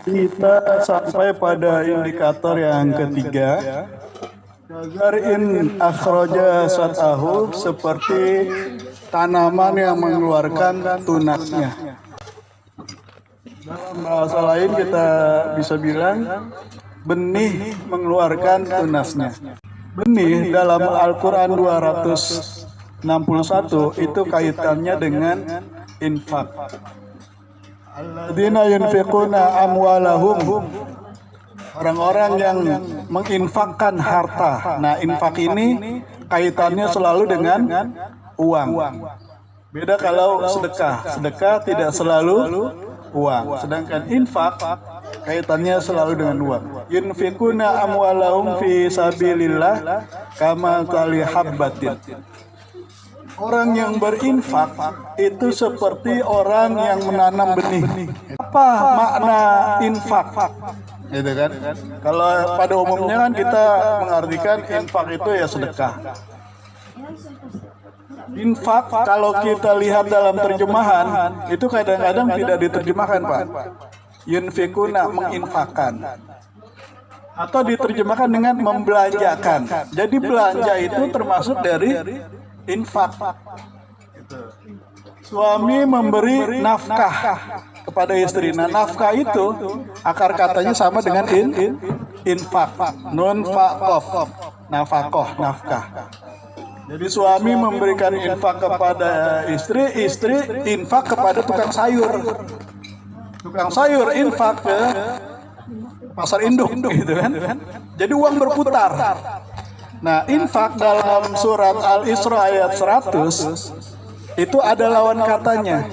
Kita sampai pada indikator yang ketiga. Kazarin akhraja sat'ahu, seperti tanaman yang mengeluarkan tunasnya. Dalam bahasa lain kita bisa bilang benih mengeluarkan tunasnya. Benih dalam Al-Quran 261 itu kaitannya dengan infak. Alladzina yunfiquna amwalahum, orang-orang yang menginfakkan harta. Nah, infak ini kaitannya selalu dengan uang. Beda kalau sedekah. Sedekah tidak selalu uang. Sedangkan infak kaitannya selalu dengan uang. Yunfiquna amwalahum fi sabilillah kama tali habbatin. Orang yang berinfak itu seperti orang yang menanam benih. Apa makna infak? Gitu kan? Kalau pada umumnya kan kita mengartikan infak itu ya sedekah. Infak kalau kita lihat dalam terjemahan itu kadang-kadang tidak diterjemahkan, Pak. Yunfikuna, menginfakkan. Atau diterjemahkan dengan membelanjakan. Jadi belanja itu termasuk dari infak. Suami memberi nafkah kepada istri. Nah, nafkah itu akar katanya sama dengan infak. Nun faqof, nafkah. Jadi suami memberikan infak kepada istri, istri infak kepada tukang sayur. Tukang sayur infak ke pasar induk, gitu kan? Jadi uang berputar. Nah, infak dalam surat Al-Isra ayat 100 itu ada lawan katanya.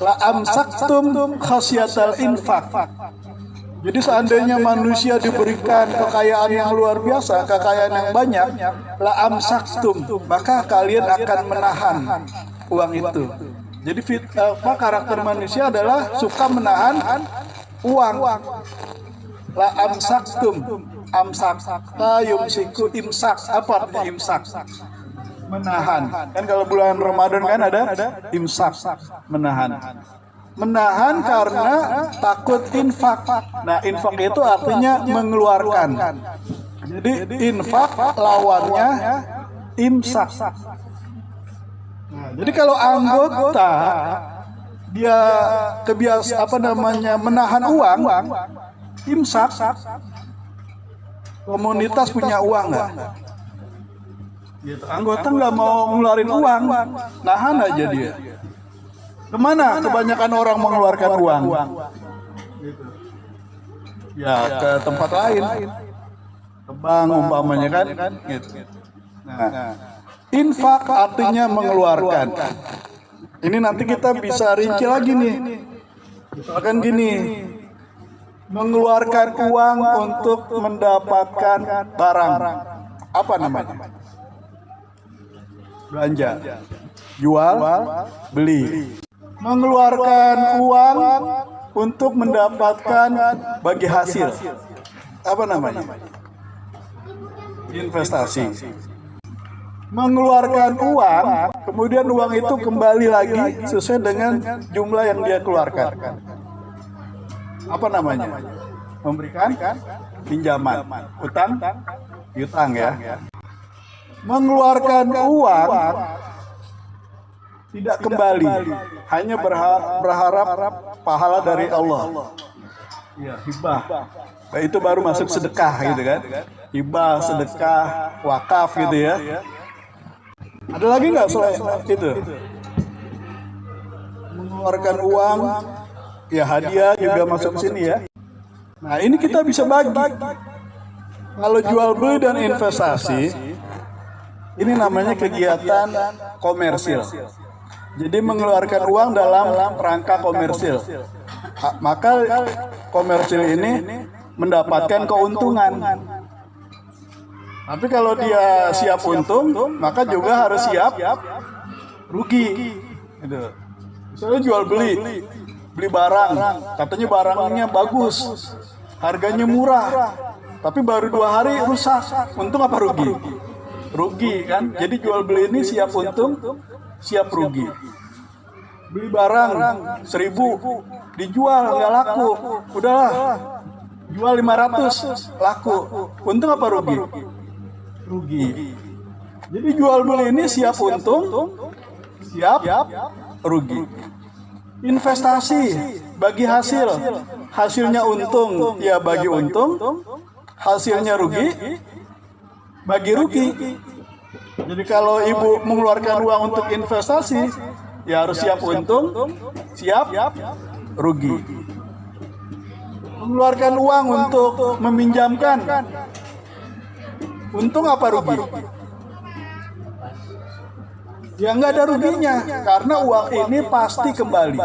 La amsaktum khasyatal infak. Jadi seandainya manusia diberikan kekayaan yang luar biasa, kekayaan yang banyak, la amsaktum, maka kalian akan menahan uang itu. Jadi karakter manusia adalah suka menahan uang. La amsaktum, amsakta yumsiku, imsak. Apa artinya imsak? Menahan. Kan kalau bulan Ramadan kan ada imsak, menahan. Menahan karena takut infak. Nah, infak itu artinya mengeluarkan. Jadi infak lawannya imsak. Nah, jadi kalau anggota dia menahan uang, imsak, komunitas punya uang nggak? Gitu. Anggota nggak mau ngeluarin uang, nahan aja dia. Kemana kebanyakan orang mengeluarkan uang? Gitu. Ya ke tempat lain, ke bank umpamanya kan. Gitu. Nah, infak artinya mengeluarkan. Ini nanti kita bisa rinci lagi nih. Misalkan gini. Mengeluarkan uang untuk mendapatkan barang. Apa namanya? Belanja. Jual, beli. Mengeluarkan uang untuk mendapatkan bagi hasil. Apa namanya? Investasi. Mengeluarkan uang, kemudian uang itu kembali lagi sesuai dengan jumlah yang dia keluarkan. Apa namanya? Memberikan pinjaman, utang, piutang ya. Mengeluarkan uang tidak kembali, hanya berharap pahala dari Allah. Ya, hibah. Nah, itu baru masuk sedekah gitu kan? Hibah, sedekah, wakaf gitu ya. Ada lagi nggak selain itu? Mengeluarkan uang. Ya, hadiah juga masuk sini ya. Nah, ini kita bisa bagi. Kalau jual beli dan investasi, ini namanya kegiatan komersil. Jadi mengeluarkan uang dalam rangka komersil. Maka komersil ini mendapatkan keuntungan. Tapi kalau dia siap untung, maka juga harus siap rugi. Gitu. Misalnya jual beli barang, katanya barangnya bagus, harganya murah, tapi baru 2 hari rusak, untung apa rugi? Rugi kan? Jadi jual beli ini siap untung, siap rugi. beli barang 1.000, dijual nggak laku, udahlah jual 500, laku. Untung apa rugi? Rugi. Jadi jual beli ini siap untung, siap rugi. Investasi bagi hasil, hasilnya untung ya bagi untung, hasilnya rugi bagi rugi. Jadi kalau ibu mengeluarkan uang untuk investasi, ya harus siap untung, siap rugi. Mengeluarkan uang untuk meminjamkan, untung apa rugi? Ya nggak ada ruginya, karena uang ini pasti kembali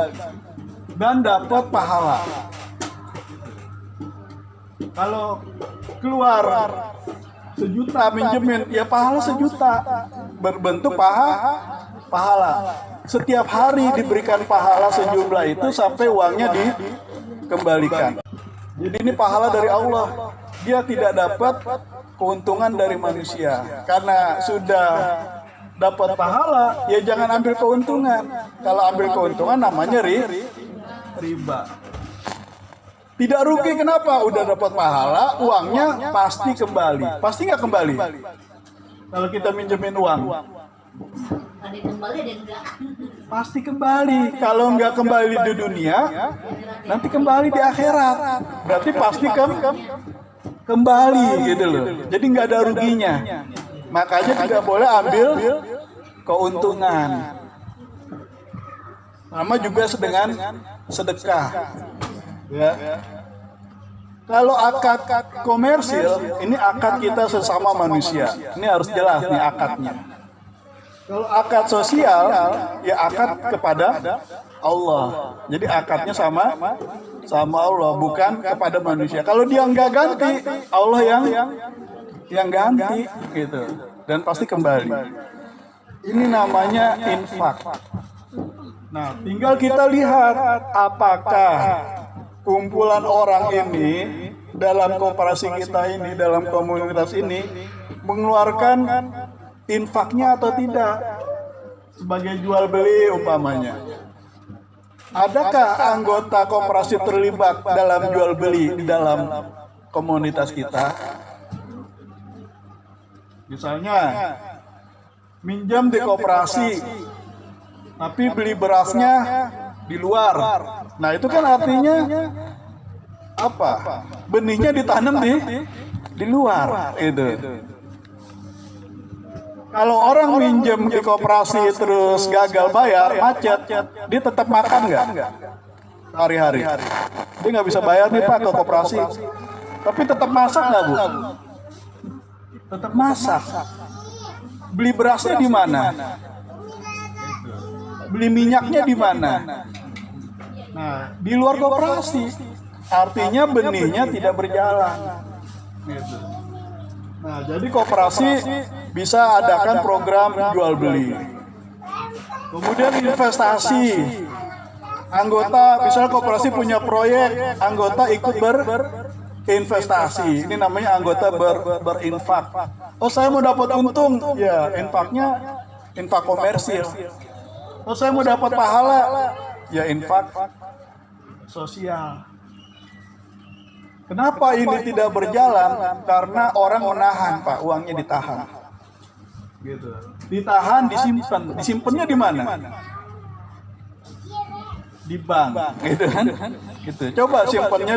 dan dapat pahala. Kalau keluar 1 juta minjemin, ya pahala 1 juta berbentuk pahala. Setiap hari diberikan pahala sejumlah itu sampai uangnya dikembalikan. Jadi ini pahala dari Allah. Dia tidak dapat keuntungan dari manusia. Karena sudah dapat pahala, ya jangan ambil keuntungan. Kalau ambil keuntungan namanya riba. Tidak rugi, kenapa? Udah dapat pahala, uangnya pasti kembali. Pasti nggak kembali? Kalau kita minjemin uang, ada kembali dan enggak. pasti kembali. Kalau nggak kembali di dunia, nanti kembali di akhirat. Berarti pasti kembali gitu loh. Jadi nggak ada ruginya. Makanya tidak boleh ambil keuntungan. Sama juga dengan sedekah. Ya. Kalau akad komersil, ini akad kita sesama manusia. Ini harus jelas nih akadnya. Kalau akad sosial, ya akad kepada Allah. Jadi akadnya sama Allah, bukan kepada manusia. Kalau dia nggak ganti, Allah yang ganti gitu, dan pasti kembali. Ini namanya infak. Nah, tinggal kita lihat apakah kumpulan orang ini dalam koperasi kita ini, dalam komunitas ini mengeluarkan infaknya atau tidak sebagai jual beli umpamanya. Adakah anggota koperasi terlibat dalam jual beli di dalam komunitas kita? Misalnya minjam di koperasi, tapi beli berasnya di luar. Nah itu kan artinya apa? Benihnya ditanam di luar itu. Kalau orang minjem di koperasi terus gagal bayar, macet, dia tetap makan nggak? Hari-hari. Dia nggak bisa bayar nih Pak ke koperasi. Tapi tetap masak nggak Bu? Tetap masak. Beli berasnya di mana? Beli minyaknya di mana? Nah, di luar koperasi. Artinya benihnya tidak berjalan. Gitu. Nah, jadi koperasi bisa adakan program jual beli. Kemudian investasi. Anggota, misalnya koperasi punya proyek, anggota ikut berinvestasi. Ini namanya anggota berinfak. Oh, saya mau dapat untung, ya infaknya infak komersil. Oh, saya mau dapat pahala, ya infak sosial. Kenapa ini tidak berjalan? Karena orang menahan, Pak, uangnya ditahan. Gitu. Ditahan, disimpan. Disimpannya di mana? Di bank, gitu kan? Gitu. Coba simpannya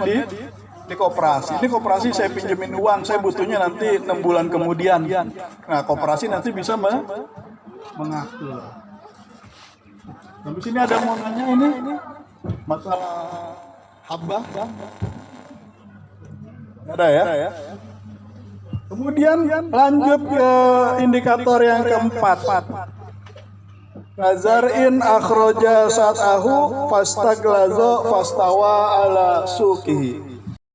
di koperasi. Ini koperasi saya pinjemin uang, saya butuhnya nanti 6 bulan kemudian. Nah, koperasi nanti bisa mengatur. Tapi sini ada mau nanya ini masalah haba. Ada ya? Kemudian lanjut ke indikator yang keempat. Nazar'in akhroja sat'ahu fastaglazo fastawa ala sukihi.